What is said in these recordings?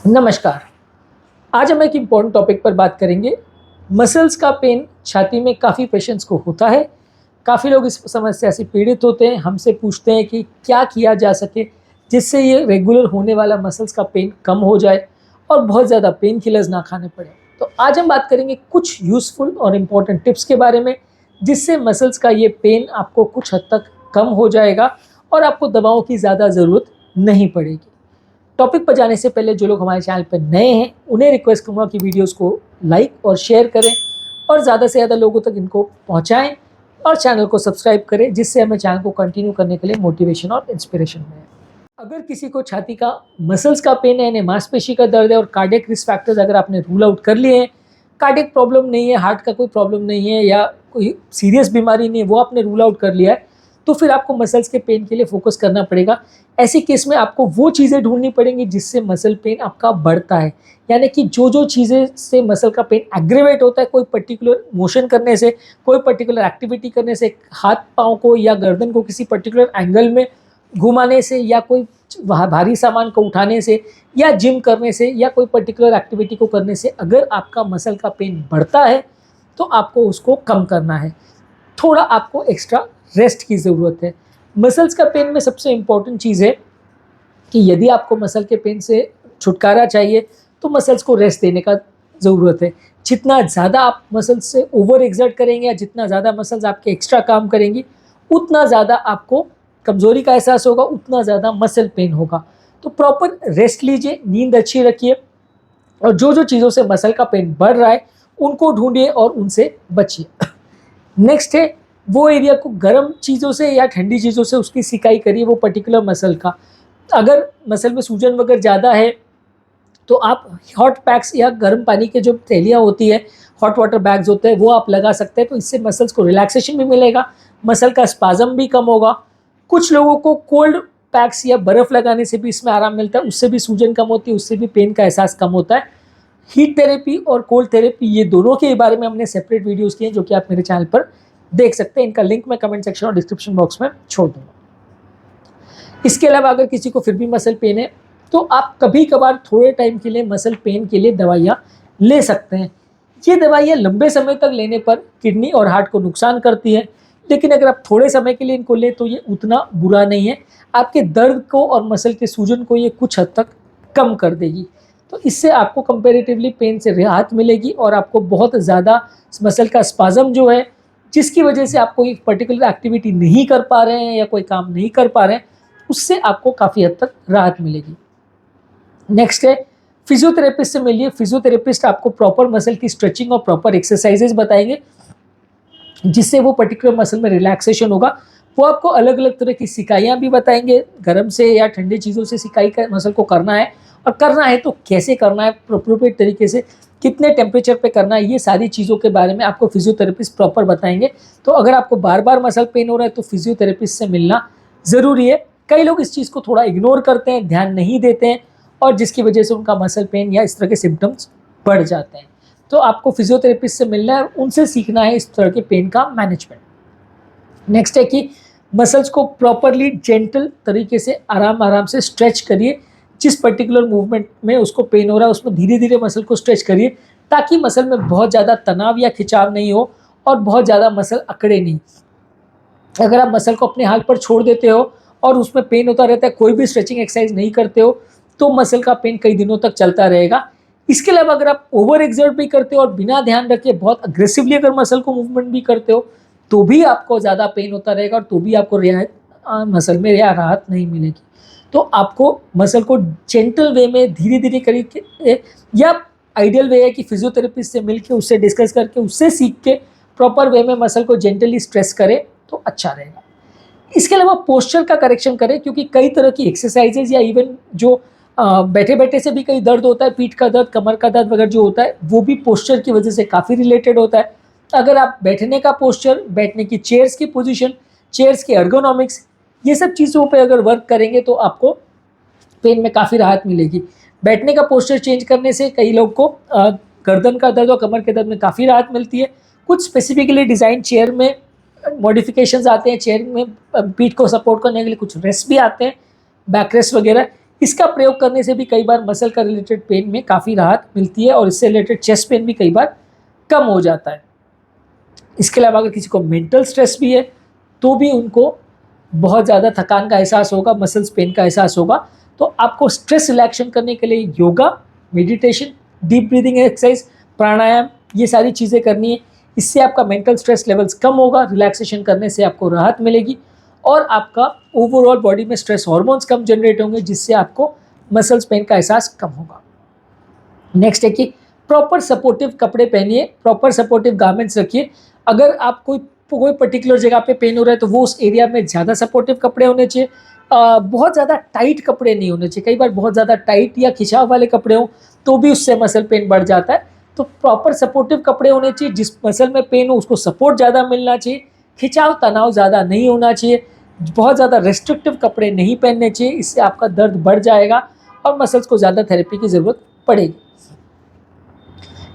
नमस्कार। आज हम एक इम्पॉर्टेंट टॉपिक पर बात करेंगे। मसल्स का पेन छाती में काफ़ी पेशेंट्स को होता है। काफ़ी लोग इस समस्या से पीड़ित होते हैं। हमसे पूछते हैं कि क्या किया जा सके जिससे ये रेगुलर होने वाला मसल्स का पेन कम हो जाए और बहुत ज़्यादा पेन किलर्स ना खाने पड़े। तो आज हम बात करेंगे कुछ यूज़फुल और इम्पॉर्टेंट टिप्स के बारे में, जिससे मसल्स का ये पेन आपको कुछ हद तक कम हो जाएगा और आपको दवाओं की ज़्यादा ज़रूरत नहीं पड़ेगी। टॉपिक पर जाने से पहले जो लोग हमारे चैनल पर नए हैं उन्हें रिक्वेस्ट करूँगा कि वीडियोस को लाइक और शेयर करें और ज़्यादा से ज़्यादा लोगों तक इनको पहुँचाएँ और चैनल को सब्सक्राइब करें, जिससे हमें चैनल को कंटिन्यू करने के लिए मोटिवेशन और इंस्पिरेशन मिले। अगर किसी को छाती का मसल्स का पेन है, यानी मांसपेशी का दर्द है और कार्डियक रिस्क फैक्टर्स अगर आपने रूल आउट कर लिए हैं, कार्डियक प्रॉब्लम नहीं है, हार्ट का कोई प्रॉब्लम नहीं है या कोई सीरियस बीमारी नहीं है, वो आपने रूल आउट कर लिया है, तो फिर आपको मसल्स के पेन के लिए फोकस करना पड़ेगा। ऐसे केस में आपको वो चीज़ें ढूंढनी पड़ेंगी जिससे मसल पेन आपका बढ़ता है। यानी कि जो चीज़ें से मसल का पेन एग्रीवेट होता है, कोई पर्टिकुलर मोशन करने से, कोई पर्टिकुलर एक्टिविटी करने से, हाथ पाँव को या गर्दन को किसी पर्टिकुलर एंगल में घुमाने से, या कोई भारी सामान को उठाने से, या जिम करने से, या कोई पर्टिकुलर एक्टिविटी को करने से अगर आपका मसल का पेन बढ़ता है तो आपको उसको कम करना है। थोड़ा आपको एक्स्ट्रा रेस्ट की ज़रूरत है। मसल्स का पेन में सबसे इम्पॉर्टेंट चीज़ है कि यदि आपको मसल के पेन से छुटकारा चाहिए तो मसल्स को रेस्ट देने का ज़रूरत है। जितना ज़्यादा आप मसल्स से ओवर एक्सर्ट करेंगे या जितना ज़्यादा मसल्स आपके एक्स्ट्रा काम करेंगी, उतना ज़्यादा आपको कमज़ोरी का एहसास होगा, उतना ज़्यादा मसल पेन होगा। तो प्रॉपर रेस्ट लीजिए, नींद अच्छी रखिए और जो चीज़ों से मसल का पेन बढ़ रहा है उनको ढूंढिए और उनसे बचिए। नेक्स्ट है, वो एरिया को गर्म चीज़ों से या ठंडी चीज़ों से उसकी सिकाई करिए, वो पर्टिकुलर मसल का। अगर मसल में सूजन वगैरह ज़्यादा है तो आप हॉट पैक्स या गर्म पानी के जो थैलियाँ होती है, हॉट वाटर बैग्स होते हैं, वो आप लगा सकते हैं। तो इससे मसल्स को रिलैक्सेशन भी मिलेगा, मसल का स्पाज़म भी कम होगा। कुछ लोगों को कोल्ड पैक्स या बर्फ़ लगाने से भी इसमें आराम मिलता है, उससे भी सूजन कम होती है, उससे भी पेन का एहसास कम होता है। हीट थेरेपी और कोल्ड थेरेपी, ये दोनों के बारे में हमने सेपरेट वीडियोज़ किए हैं, जो कि आप मेरे चैनल पर देख सकते हैं। इनका लिंक मैं कमेंट सेक्शन और डिस्क्रिप्शन बॉक्स में छोड़ दूँगा। इसके अलावा अगर किसी को फिर भी मसल पेन है तो आप कभी-कभार थोड़े टाइम के लिए मसल पेन के लिए दवाइयाँ ले सकते हैं। ये दवाइयाँ लंबे समय तक लेने पर किडनी और हार्ट को नुकसान करती हैं, लेकिन अगर आप थोड़े समय के लिए इनको लें तो ये उतना बुरा नहीं है। आपके दर्द को और मसल के सूजन को ये कुछ हद तक कम कर देगी। तो इससे आपको कंपैरेटिवली पेन से राहत मिलेगी और आपको बहुत ज़्यादा मसल का स्पाज़म जो है, जिसकी वजह से आप कोई पर्टिकुलर एक्टिविटी नहीं कर पा रहे हैं या कोई काम नहीं कर पा रहे हैं, उससे आपको काफ़ी हद तक राहत मिलेगी। नेक्स्ट है, फिजियोथेरेपिस्ट से मिलिए। फिजियोथेरेपिस्ट आपको प्रॉपर मसल की स्ट्रेचिंग और प्रॉपर एक्सरसाइजेज बताएंगे, जिससे वो पर्टिकुलर मसल में रिलैक्सेशन होगा। वो आपको अलग अलग तरह की सिकाइयाँ भी बताएंगे, गर्म से या ठंडी चीज़ों से सिकाई का मसल को करना है, और करना है तो कैसे करना है, अप्रोप्रिएट तरीके से कितने टेम्परेचर पे करना है, ये सारी चीज़ों के बारे में आपको फिजियोथेरेपिस्ट प्रॉपर बताएंगे। तो अगर आपको बार बार मसल पेन हो रहा है तो फिजियोथेरेपिस्ट से मिलना ज़रूरी है। कई लोग इस चीज़ को थोड़ा इग्नोर करते हैं, ध्यान नहीं देते हैं, और जिसकी वजह से उनका मसल पेन या इस तरह के सिम्टम्स बढ़ जाते हैं। तो आपको फिजियोथेरेपिस्ट से मिलना है, उनसे सीखना है इस तरह के पेन का मैनेजमेंट। नेक्स्ट है कि मसल्स को प्रॉपरली जेंटल तरीके से आराम से स्ट्रेच करिए। जिस पर्टिकुलर मूवमेंट में उसको पेन हो रहा है उसमें धीरे धीरे मसल को स्ट्रेच करिए, ताकि मसल में बहुत ज़्यादा तनाव या खिंचाव नहीं हो और बहुत ज़्यादा मसल अकड़े नहीं। अगर आप मसल को अपने हाथ पर छोड़ देते हो और उसमें पेन होता रहता है, कोई भी स्ट्रेचिंग एक्सरसाइज नहीं करते हो, तो मसल का पेन कई दिनों तक चलता रहेगा। इसके अलावा अगर आप ओवर एक्सर्ट भी करते हो और बिना ध्यान रखे बहुत अग्रेसिवली अगर मसल को मूवमेंट भी करते हो, तो भी आपको ज़्यादा पेन होता रहेगा और तो भी आपको मसल में राहत नहीं मिलेगी। तो आपको मसल को जेंटल वे में धीरे धीरे करके, या आइडियल वे है कि फिजियोथेरेपिस्ट से मिलके उससे डिस्कस करके उससे सीख के प्रॉपर वे में मसल को जेंटली स्ट्रेस करें तो अच्छा रहेगा। इसके अलावा पोस्चर का करेक्शन करें, क्योंकि कई तरह की एक्सरसाइजेज या इवन जो बैठे बैठे से भी कई दर्द होता है, पीठ का दर्द, कमर का दर्द वगैरह जो होता है, वो भी पोस्चर की वजह से काफ़ी रिलेटेड होता है। अगर आप बैठने का पोस्चर, बैठने की चेयर्स की पोजीशन, चेयर्स की एर्गोनॉमिक्स, ये सब चीज़ों पे अगर वर्क करेंगे तो आपको पेन में काफ़ी राहत मिलेगी। बैठने का पोस्चर चेंज करने से कई लोग को गर्दन का दर्द और कमर के दर्द में काफ़ी राहत मिलती है। कुछ स्पेसिफिकली डिज़ाइन चेयर में मॉडिफिकेशंस आते हैं, चेयर में पीठ को सपोर्ट करने के लिए कुछ रेस्ट भी आते हैं, बैक रेस्ट वगैरह। इसका प्रयोग करने से भी कई बार मसल का रिलेटेड पेन में काफ़ी राहत मिलती है और इससे रिलेटेड चेस्ट पेन भी कई बार कम हो जाता है। इसके अलावा अगर किसी को मेंटल स्ट्रेस भी है तो भी उनको बहुत ज़्यादा थकान का एहसास होगा, मसल्स पेन का एहसास होगा। तो आपको स्ट्रेस रिलैक्शन करने के लिए yoga, meditation, deep breathing exercise, pranayama, ये सारी चीज़ें करनी है। इससे आपका मेंटल स्ट्रेस लेवल्स कम होगा, रिलैक्सेशन करने से आपको राहत मिलेगी और आपका ओवरऑल बॉडी में स्ट्रेस हार्मोन्स कम जनरेट होंगे, जिससे आपको मसल्स पेन का एहसास कम होगा। नेक्स्ट है कि प्रॉपर सपोर्टिव कपड़े पहनिए, प्रॉपर सपोर्टिव गारमेंट्स रखिए। अगर आप कोई पर्टिकुलर जगह पे पेन हो रहा है तो वो उस एरिया में ज़्यादा सपोर्टिव कपड़े होने चाहिए। बहुत ज़्यादा टाइट कपड़े नहीं होने चाहिए। कई बार बहुत ज़्यादा टाइट या खिंचाव वाले कपड़े हों तो भी उससे मसल पेन बढ़ जाता है। तो प्रॉपर सपोर्टिव कपड़े होने चाहिए, जिस मसल में पेन हो उसको सपोर्ट ज़्यादा मिलना चाहिए, खिंचाव तनाव ज़्यादा नहीं होना चाहिए, बहुत ज़्यादा रेस्ट्रिक्टिव कपड़े नहीं पहनने चाहिए, इससे आपका दर्द बढ़ जाएगा और मसल्स को ज़्यादा थेरेपी की ज़रूरत पड़ेगी।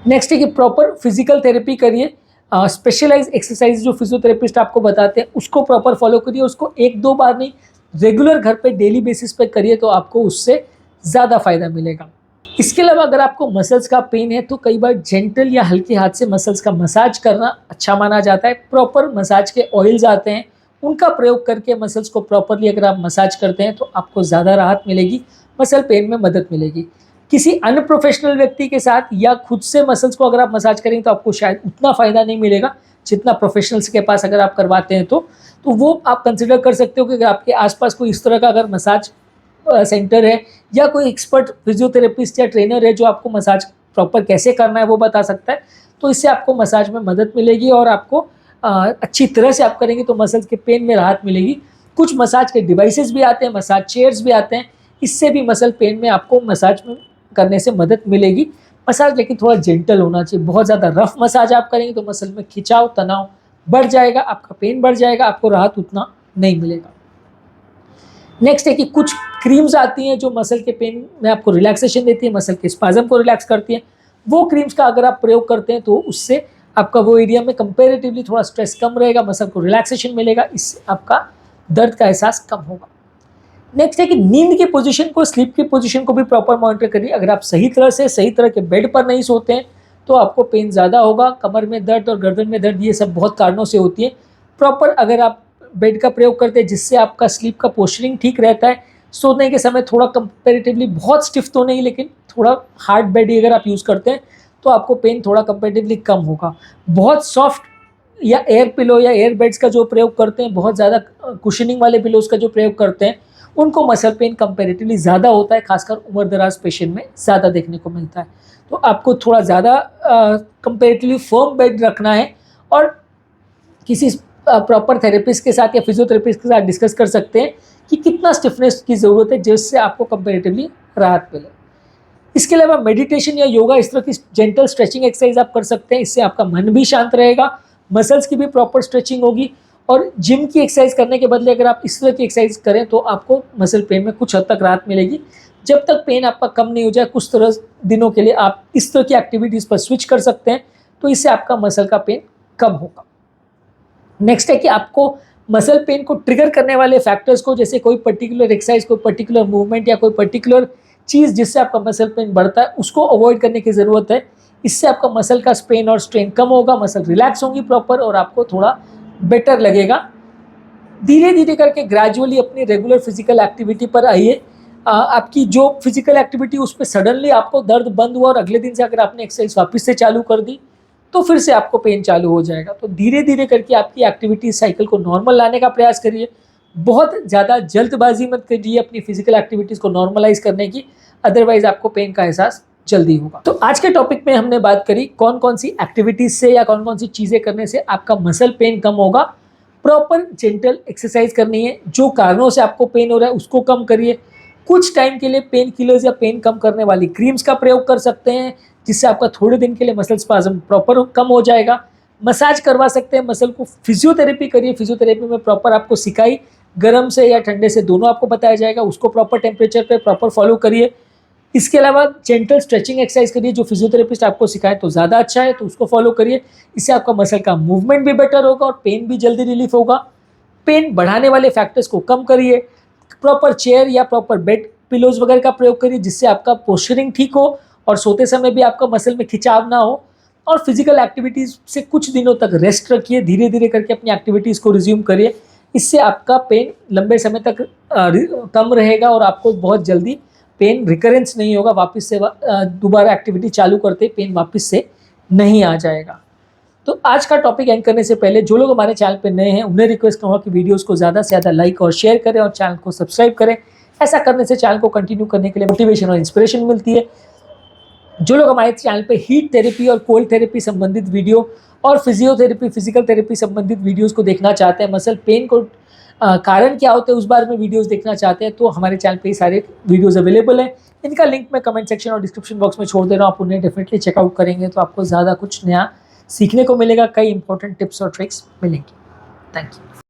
नेक्स्ट है कि प्रॉपर फिजिकल थेरेपी करिए। स्पेशलाइज एक्सरसाइज जो फिजियोथेरेपिस्ट आपको बताते हैं उसको प्रॉपर फॉलो करिए, उसको 1-2 बार नहीं, रेगुलर घर पे डेली बेसिस पे करिए तो आपको उससे ज़्यादा फायदा मिलेगा। इसके अलावा अगर आपको मसल्स का पेन है तो कई बार जेंटल या हल्के हाथ से मसल्स का मसाज करना अच्छा माना जाता है। प्रॉपर मसाज के ऑयल्स आते हैं, उनका प्रयोग करके मसल्स को प्रॉपरली अगर आप मसाज करते हैं तो आपको ज़्यादा राहत मिलेगी, मसल पेन में मदद मिलेगी। किसी अनप्रोफेशनल व्यक्ति के साथ या खुद से मसल्स को अगर आप मसाज करेंगे तो आपको शायद उतना फ़ायदा नहीं मिलेगा जितना प्रोफेशनल्स के पास अगर आप करवाते हैं तो वो आप कंसिडर कर सकते हो कि अगर आपके आसपास कोई इस तरह का अगर मसाज सेंटर है या कोई एक्सपर्ट फिजियोथेरेपिस्ट या ट्रेनर है जो आपको मसाज प्रॉपर कैसे करना है वो बता सकता है, तो इससे आपको मसाज में मदद मिलेगी और आपको अच्छी तरह से आप करेंगे तो मसल्स के पेन में राहत मिलेगी। कुछ मसाज के डिवाइसेस भी आते हैं, मसाज चेयर्स भी आते हैं, इससे भी मसल पेन में आपको मसाज करने से मदद मिलेगी। मसाज लेकिन थोड़ा जेंटल होना चाहिए। बहुत ज़्यादा रफ मसाज आप करेंगे तो मसल में खिंचाव तनाव बढ़ जाएगा, आपका पेन बढ़ जाएगा, आपको राहत उतना नहीं मिलेगा। नेक्स्ट है कि कुछ क्रीम्स आती हैं जो मसल के पेन में आपको रिलैक्सेशन देती है, मसल के स्पाज्म को रिलैक्स करती है। वो क्रीम्स का अगर आप प्रयोग करते हैं तो उससे आपका वो एरिया में कंपेरेटिवली थोड़ा स्ट्रेस कम रहेगा, मसल को रिलैक्सेशन मिलेगा, इससे आपका दर्द का एहसास कम होगा। नेक्स्ट है कि नींद की पोजीशन को, स्लीप की पोजीशन को भी प्रॉपर मॉनिटर करिए। अगर आप सही तरह के बेड पर नहीं सोते हैं तो आपको पेन ज़्यादा होगा। कमर में दर्द और गर्दन में दर्द ये सब बहुत कारणों से होती है। प्रॉपर अगर आप बेड का प्रयोग करते हैं जिससे आपका स्लीप का पोस्चरिंग ठीक रहता है, सोने के समय थोड़ा कंपेरेटिवली बहुत स्टिफ तो नहीं लेकिन थोड़ा हार्ड बेड ही अगर आप यूज़ करते हैं तो आपको पेन थोड़ा कंपेरेटिवली कम होगा। बहुत सॉफ्ट या एयर पिलो या एयर बेड्स का जो प्रयोग करते हैं, बहुत ज़्यादा कुशनिंग वाले पिलोज़ का जो प्रयोग करते हैं, उनको मसल पेन कंपेरेटिवली ज़्यादा होता है, खासकर उम्र दराज पेशेंट में ज़्यादा देखने को मिलता है। तो आपको थोड़ा ज़्यादा कंपेरेटिवली फर्म बेड रखना है और किसी प्रॉपर थेरेपिस्ट के साथ या फिजियोथेरेपिस्ट के साथ डिस्कस कर सकते हैं कि कितना स्टिफनेस की ज़रूरत है जिससे आपको कंपेरेटिवली राहत मिले। इसके अलावा मेडिटेशन या योगा, इस तरह की जेंटल स्ट्रेचिंग एक्सरसाइज आप कर सकते हैं, इससे आपका मन भी शांत रहेगा, मसल्स की भी प्रॉपर स्ट्रेचिंग होगी और जिम की एक्सरसाइज करने के बदले अगर आप इस तरह की एक्सरसाइज करें तो आपको मसल पेन में कुछ हद तक राहत मिलेगी। जब तक पेन आपका कम नहीं हो जाए, कुछ तरह दिनों के लिए आप इस तरह की एक्टिविटीज़ पर स्विच कर सकते हैं, तो इससे आपका मसल का पेन कम होगा। नेक्स्ट है कि आपको मसल पेन को ट्रिगर करने वाले फैक्टर्स को, जैसे कोई पर्टिकुलर एक्सरसाइज, कोई पर्टिकुलर मूवमेंट या कोई पर्टिकुलर चीज़ जिससे आपका मसल पेन बढ़ता है, उसको अवॉइड करने की ज़रूरत है। इससे आपका मसल का स्ट्रेन और स्ट्रेन कम होगा, मसल रिलैक्स होंगी प्रॉपर और आपको थोड़ा बेटर लगेगा। धीरे धीरे करके ग्रेजुअली अपनी रेगुलर फिजिकल एक्टिविटी पर आइए। आपकी जो फिजिकल एक्टिविटी उस पर सडनली आपको दर्द बंद हुआ और अगले दिन से अगर आपने एक्सरसाइज वापस से चालू कर दी तो फिर से आपको पेन चालू हो जाएगा। तो धीरे धीरे करके आपकी एक्टिविटी साइकिल को नॉर्मल लाने का प्रयास करिए। बहुत ज़्यादा जल्दबाजी मत करिए अपनी फिजिकल एक्टिविटीज़ को नॉर्मलाइज करने की, अदरवाइज आपको पेन का एहसास जल्दी होगा। तो आज के टॉपिक में हमने बात करी कौन कौन सी एक्टिविटीज़ से या कौन कौन सी चीज़ें करने से आपका मसल पेन कम होगा। प्रॉपर जेंटल एक्सरसाइज करनी है, जो कारणों से आपको पेन हो रहा है उसको कम करिए। कुछ टाइम के लिए पेन किलर्स या पेन कम करने वाली क्रीम्स का प्रयोग कर सकते हैं, जिससे आपका थोड़े दिन के लिए मसल स्पाज्म प्रॉपर कम हो जाएगा। मसाज करवा सकते हैं मसल को। फिजियोथेरेपी करिए, फिजियोथेरेपी में प्रॉपर आपको सिकाई गर्म से या ठंडे से दोनों आपको बताया जाएगा, उसको प्रॉपर टेम्परेचर पे प्रॉपर फॉलो करिए। इसके अलावा जेंटल स्ट्रेचिंग एक्सरसाइज करिए, जो फिजियोथेरेपिस्ट आपको सिखाए तो ज़्यादा अच्छा है, तो उसको फॉलो करिए। इससे आपका मसल का मूवमेंट भी बेटर होगा और पेन भी जल्दी रिलीफ होगा। पेन बढ़ाने वाले फैक्टर्स को कम करिए। प्रॉपर चेयर या प्रॉपर बेड पिलोज वगैरह का प्रयोग करिए जिससे आपका पोस्चरिंग ठीक हो और सोते समय भी आपका मसल में खिंचाव ना हो। और फिजिकल एक्टिविटीज़ से कुछ दिनों तक रेस्ट रखिए, धीरे धीरे करके अपनी एक्टिविटीज़ को रिज्यूम करिए। इससे आपका पेन लंबे समय तक कम रहेगा और आपको बहुत जल्दी पेन रिकरेंस नहीं होगा, वापस से दोबारा एक्टिविटी चालू करते पेन वापस से नहीं आ जाएगा। तो आज का टॉपिक एंड करने से पहले जो लोग हमारे चैनल पर नए हैं उन्हें रिक्वेस्ट करूँगा कि वीडियोस को ज़्यादा से ज़्यादा लाइक और शेयर करें और चैनल को सब्सक्राइब करें। ऐसा करने से चैनल को कंटिन्यू करने के लिए मोटिवेशन और इंस्पिरेशन मिलती है। जो लोग हमारे चैनल पे हीट थेरेपी और कोल्ड थेरेपी संबंधित वीडियो और फिजियोथेरेपी, फिजिकल थेरेपी संबंधित वीडियोस को देखना चाहते हैं, मसल पेन को कारण क्या होते हैं उस बारे में वीडियोस देखना चाहते हैं, तो हमारे चैनल पे ये सारे वीडियोस अवेलेबल हैं। इनका लिंक मैं कमेंट सेक्शन और डिस्क्रिप्शन बॉक्स में छोड़ दे रहा हूँ। आप उन्हें डेफिनेटली चेकआउट करेंगे तो आपको ज़्यादा कुछ नया सीखने को मिलेगा, कई इंपॉर्टेंट टिप्स और ट्रिक्स मिलेंगी। Thank you.